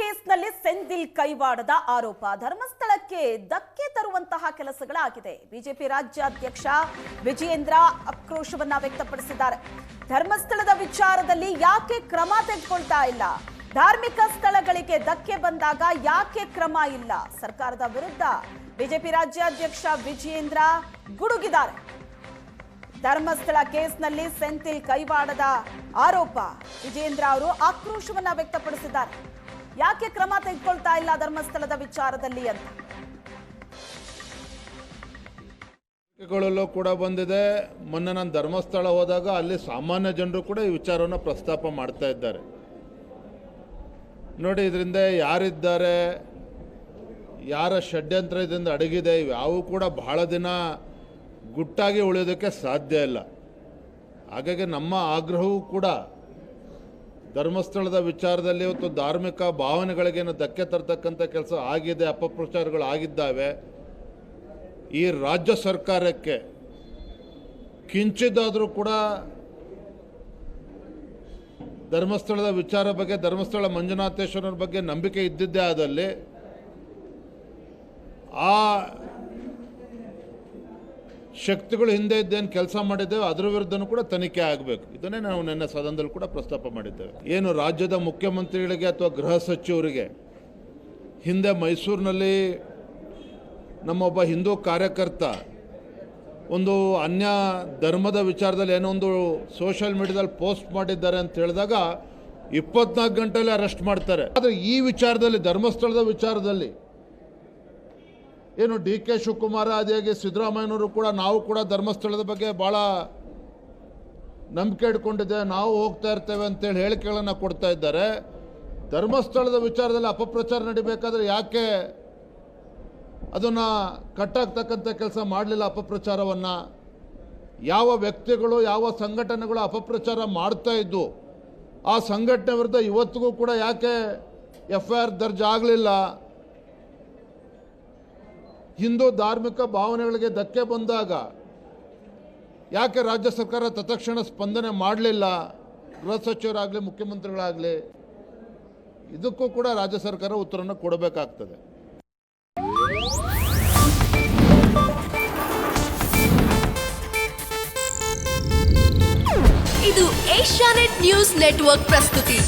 ಕೇಸ್ನಲ್ಲಿ ಸೆಂಥಿಲ್ ಕೈವಾಡದ ಆರೋಪ ಧರ್ಮಸ್ಥಳಕ್ಕೆ ಧಕ್ಕೆ ತರುವಂತಹ ಕೆಲಸಗಳಾಗಿದೆ. ಬಿಜೆಪಿ ರಾಜ್ಯಾಧ್ಯಕ್ಷ ವಿಜಯೇಂದ್ರ ಆಕ್ರೋಶವನ್ನ ವ್ಯಕ್ತಪಡಿಸಿದ್ದಾರೆ. ಧರ್ಮಸ್ಥಳದ ವಿಚಾರದಲ್ಲಿ ಯಾಕೆ ಕ್ರಮ ತೆಗೆದುಕೊಳ್ತಾ ಇಲ್ಲ, ಧಾರ್ಮಿಕ ಸ್ಥಳಗಳಿಗೆ ಧಕ್ಕೆ ಬಂದಾಗ ಯಾಕೆ ಕ್ರಮ ಇಲ್ಲ, ಸರ್ಕಾರದ ವಿರುದ್ಧ ಬಿಜೆಪಿ ರಾಜ್ಯಾಧ್ಯಕ್ಷ ವಿಜಯೇಂದ್ರ ಗುಡುಗಿದ್ದಾರೆ. ಧರ್ಮಸ್ಥಳ ಕೇಸ್ನಲ್ಲಿ ಸೆಂಥಿಲ್ ಕೈವಾಡದ ಆರೋಪ ವಿಜಯೇಂದ್ರ ಅವರು ಆಕ್ರೋಶವನ್ನ ವ್ಯಕ್ತಪಡಿಸಿದ್ದಾರೆ. ಯಾಕೆ ಕ್ರಮ ತೆಗೆದುಕೊಳ್ತಾ ಇಲ್ಲ ಧರ್ಮಸ್ಥಳದ ವಿಚಾರದಲ್ಲಿ ಅಂತ ಗಳಲ್ಲೂ ಕೂಡ ಬಂದಿದೆ. ಮೊನ್ನೆ ನಾನು ಧರ್ಮಸ್ಥಳ ಹೋದಾಗ ಅಲ್ಲಿ ಸಾಮಾನ್ಯ ಜನರು ಕೂಡ ಈ ವಿಚಾರವನ್ನು ಪ್ರಸ್ತಾಪ ಮಾಡ್ತಾ ಇದ್ದಾರೆ. ನೋಡಿ, ಇದರಿಂದ ಯಾರಿದ್ದಾರೆ, ಯಾರ ಷಡ್ಯಂತ್ರ ಇದರಿಂದ ಅಡಗಿದೆ, ಇವ್ಯಾವು ಕೂಡ ಬಹಳ ದಿನ ಗುಟ್ಟಾಗಿ ಉಳಿಯೋದಕ್ಕೆ ಸಾಧ್ಯ ಇಲ್ಲ. ಹಾಗಾಗಿ ನಮ್ಮ ಆಗ್ರಹವೂ ಕೂಡ ಧರ್ಮಸ್ಥಳದ ವಿಚಾರದಲ್ಲಿ ಇವತ್ತು ಧಾರ್ಮಿಕ ಭಾವನೆಗಳಿಗೇನು ಧಕ್ಕೆ ತರ್ತಕ್ಕಂಥ ಕೆಲಸ ಆಗಿದೆ, ಅಪಪ್ರಚಾರಗಳು ಆಗಿದ್ದಾವೆ. ಈ ರಾಜ್ಯ ಸರ್ಕಾರಕ್ಕೆ ಕಿಂಚಿದಾದರೂ ಕೂಡ ಧರ್ಮಸ್ಥಳದ ವಿಚಾರ ಬಗ್ಗೆ, ಧರ್ಮಸ್ಥಳ ಮಂಜುನಾಥೇಶ್ವರನ ಬಗ್ಗೆ ನಂಬಿಕೆ ಇದ್ದಿದ್ದೇ ಆದಲ್ಲಿ ಆ ಶಕ್ತಿಗಳು ಹಿಂದೆ ಇದ್ದೇನು ಕೆಲಸ ಮಾಡಿದ್ದೇವೆ ಅದರ ವಿರುದ್ಧನೂ ಕೂಡ ತನಿಖೆ ಆಗಬೇಕು. ಇದನ್ನೇ ನಾವು ನಿನ್ನೆ ಸದನದಲ್ಲಿ ಕೂಡ ಪ್ರಸ್ತಾಪ ಮಾಡಿದ್ದೇವೆ. ಏನು ರಾಜ್ಯದ ಮುಖ್ಯಮಂತ್ರಿಗಳಿಗೆ ಅಥವಾ ಗೃಹ ಸಚಿವರಿಗೆ ಹಿಂದೆ ಮೈಸೂರಿನಲ್ಲಿ ನಮ್ಮೊಬ್ಬ ಹಿಂದೂ ಕಾರ್ಯಕರ್ತ ಒಂದು ಅನ್ಯ ಧರ್ಮದ ವಿಚಾರದಲ್ಲಿ ಏನೋ ಒಂದು ಸೋಷಿಯಲ್ ಮೀಡಿಯಾದಲ್ಲಿ ಪೋಸ್ಟ್ ಮಾಡಿದ್ದಾರೆ ಅಂತ ಹೇಳಿದಾಗ 24 ಗಂಟೆಯಲ್ಲಿ ಅರೆಸ್ಟ್ ಮಾಡ್ತಾರೆ. ಆದರೆ ಈ ವಿಚಾರದಲ್ಲಿ, ಧರ್ಮಸ್ಥಳದ ವಿಚಾರದಲ್ಲಿ ಏನು DK ಶಿವಕುಮಾರ ಅದಾಗಿ ಸಿದ್ದರಾಮಯ್ಯನವರು ಕೂಡ, ನಾವು ಕೂಡ ಧರ್ಮಸ್ಥಳದ ಬಗ್ಗೆ ಭಾಳ ನಂಬಿಕೆ ಇಟ್ಕೊಂಡಿದ್ದೇವೆ, ನಾವು ಹೋಗ್ತಾ ಇರ್ತೇವೆ ಅಂತೇಳಿ ಹೇಳಿಕೆಗಳನ್ನು ಕೊಡ್ತಾ ಇದ್ದಾರೆ. ಧರ್ಮಸ್ಥಳದ ವಿಚಾರದಲ್ಲಿ ಅಪಪ್ರಚಾರ ನಡಿಬೇಕಾದ್ರೆ ಯಾಕೆ ಅದನ್ನು ಕಟ್ಟಾಗ್ತಕ್ಕಂಥ ಕೆಲಸ ಮಾಡಲಿಲ್ಲ? ಅಪಪ್ರಚಾರವನ್ನು ಯಾವ ವ್ಯಕ್ತಿಗಳು, ಯಾವ ಸಂಘಟನೆಗಳು ಅಪಪ್ರಚಾರ ಮಾಡ್ತಾ ಇದ್ದು ಆ ಸಂಘಟನೆ ವಿರುದ್ಧ ಇವತ್ತಿಗೂ ಕೂಡ ಯಾಕೆ FIR ದರ್ಜ್ ಆಗಲಿಲ್ಲ? ಹಿಂದೂ ಧಾರ್ಮಿಕ ಭಾವನೆಗಳಿಗೆ ಧಕ್ಕೆ ಬಂದಾಗ ಯಾಕೆ ರಾಜ್ಯ ಸರ್ಕಾರ ತತ್ಕ್ಷಣ ಸ್ಪಂದನೆ ಮಾಡಲಿಲ್ಲ? ಗೃಹ ಸಚಿವರಾಗಲಿ ಮುಖ್ಯಮಂತ್ರಿಗಳಾಗಲಿ ಇದಕ್ಕೂ ಕೂಡ ರಾಜ್ಯ ಸರ್ಕಾರ ಉತ್ತರವನ್ನು ಕೊಡಬೇಕಾಗ್ತದೆ. ಇದು ಏಷ್ಯಾನೆಟ್ ನ್ಯೂಸ್ ನೆಟ್ವರ್ಕ್ ಪ್ರಸ್ತುತಿ.